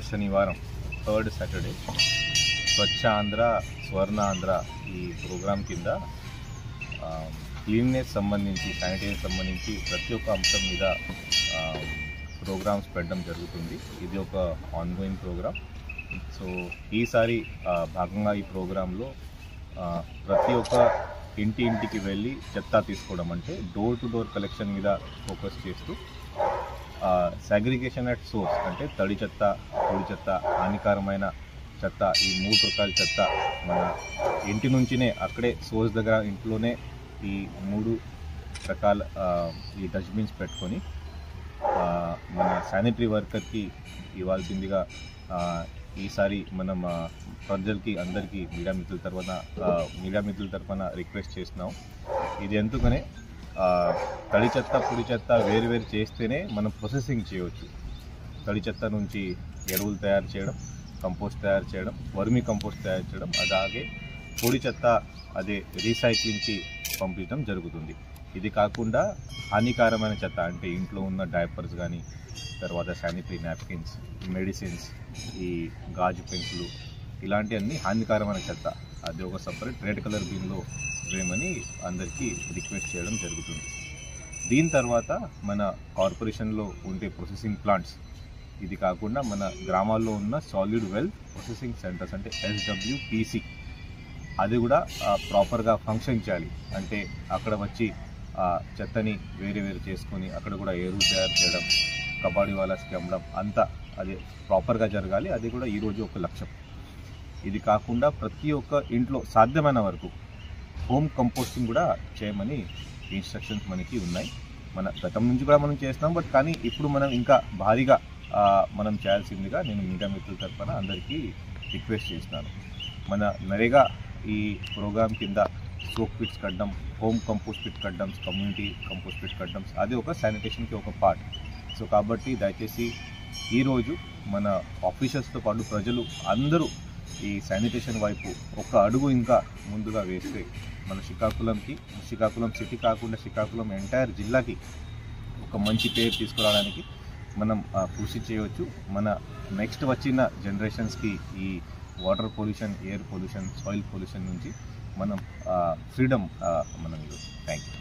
శనివారం 3rd Saturday స్వచ్ఛ ఆంధ్ర స్వర్ణాంధ్ర ఈ programme కింద క్లీన్నెస్ సంబంధించి శానిటైజేషన్ సంబంధించి ప్రతి ఒక్క అంశం మీద ప్రోగ్రామ్స్ పెట్టడం జరుగుతుంది. ఇది ఒక ఆన్గోయింగ్ ప్రోగ్రామ్. సో ఈసారి భాగంగా ఈ ప్రోగ్రాంలో ప్రతి ఒక్క ఇంటికి వెళ్ళి చెత్త తీసుకోవడం, అంటే డోర్ టు డోర్ కలెక్షన్ మీద ఫోకస్ చేస్తూ సాగ్రిగేషన్ అట్ సోర్స్, అంటే తడి చెత్త, పొడి చెత్త, హానికరమైన చెత్త, ఈ 3 రకాల చెత్త మన ఇంటి నుంచినే అక్కడే సోర్స్ దగ్గర ఇంట్లోనే ఈ 3 రకాల ఈ డస్ట్బిన్స్ పెట్టుకొని మన శానిటరీ వర్కర్కి ఇవ్వాల్సిందిగా ఈసారి మనం ప్రజలకి అందరికీ మీడియా మిత్రుల తరఫున రిక్వెస్ట్ చేస్తున్నాం. ఇది ఎందుకనే తడి చెత్త, పొడి చెత్త వేరు చేస్తేనే మనం ప్రాసెసింగ్ చేయవచ్చు. తడి చెత్త నుంచి ఎరువులు తయారు చేయడం, కంపోస్ట్ తయారు చేయడం, వర్మీ కంపోస్ట్ తయారు చేయడం, అలాగే పొడి చెత్త అదే రీసైక్లింగ్కి పంపించడం జరుగుతుంది. ఇది కాకుండా హానికరమైన చెత్త, అంటే ఇంట్లో ఉన్న డైపర్స్ కానీ, తర్వాత శానిటరీ నాప్కిన్స్, మెడిసిన్స్, ఈ గాజు పెంకులు, ఇలాంటివన్నీ హానికరమైన చెత్త అది ఒక సపరేట్ రెడ్ కలర్ బిన్లో వేయమని అందరికీ రిక్వెస్ట్ చేయడం జరుగుతుంది. దీని తర్వాత మన కార్పొరేషన్లో ఉండే ప్రాసెసింగ్ ప్లాంట్స్, ఇది కాకుండా మన గ్రామాల్లో ఉన్న సాలిడ్ వెల్త్ ప్రాసెసింగ్ సెంటర్స్, అంటే SWPC, అది కూడా ప్రాపర్గా ఫంక్షన్ చేయాలి. అంటే అక్కడ వచ్చి చెత్తని వేరు చేసుకొని అక్కడ కూడా ఎరువు తయారు చేయడం, కబాడీ వాళ్ళకి అమ్మడం, అంతా అది ప్రాపర్గా జరగాలి. అది కూడా ఈరోజు ఒక లక్ష్యం. ఇది కాకుండా ప్రతి ఒక్క ఇంట్లో సాధ్యమైన వరకు హోమ్ కంపోస్టింగ్ కూడా చేయమని ఇన్స్ట్రక్షన్స్ మనకి ఉన్నాయి. మన గతం నుంచి కూడా మనం చేస్తున్నాం, బట్ కానీ ఇప్పుడు మనం ఇంకా భారీగా మనం చేయాల్సిందిగా నేను మీడియా మిత్రుల తరఫున అందరికీ రిక్వెస్ట్ చేస్తున్నాను. మన నరేగా ఈ ప్రోగ్రామ్ కింద సోప్ పిట్స్ కట్టడం, హోమ్ కంపోస్ట్ పిట్ కట్టడం, కమ్యూనిటీ కంపోస్ట్ పిట్ కట్టడం, అది ఒక శానిటేషన్కి ఒక పార్ట్. సో కాబట్టి దయచేసి ఈరోజు మన ఆఫీసర్స్తో పాటు ప్రజలు అందరూ ఈ శానిటేషన్ వైపు ఒక అడుగు ఇంకా ముందుగా వేస్తే మన శ్రీకాకుళం సిటీ కాకుండా శ్రీకాకుళం ఎంటైర్ జిల్లాకి ఒక మంచి పేరు తీసుకురావడానికి మనం కృషి చేయవచ్చు. మన నెక్స్ట్ వచ్చిన జనరేషన్స్కి ఈ water pollution, air pollution, soil pollution నుంచి మనం ఫ్రీడమ్ మనం. Thank you.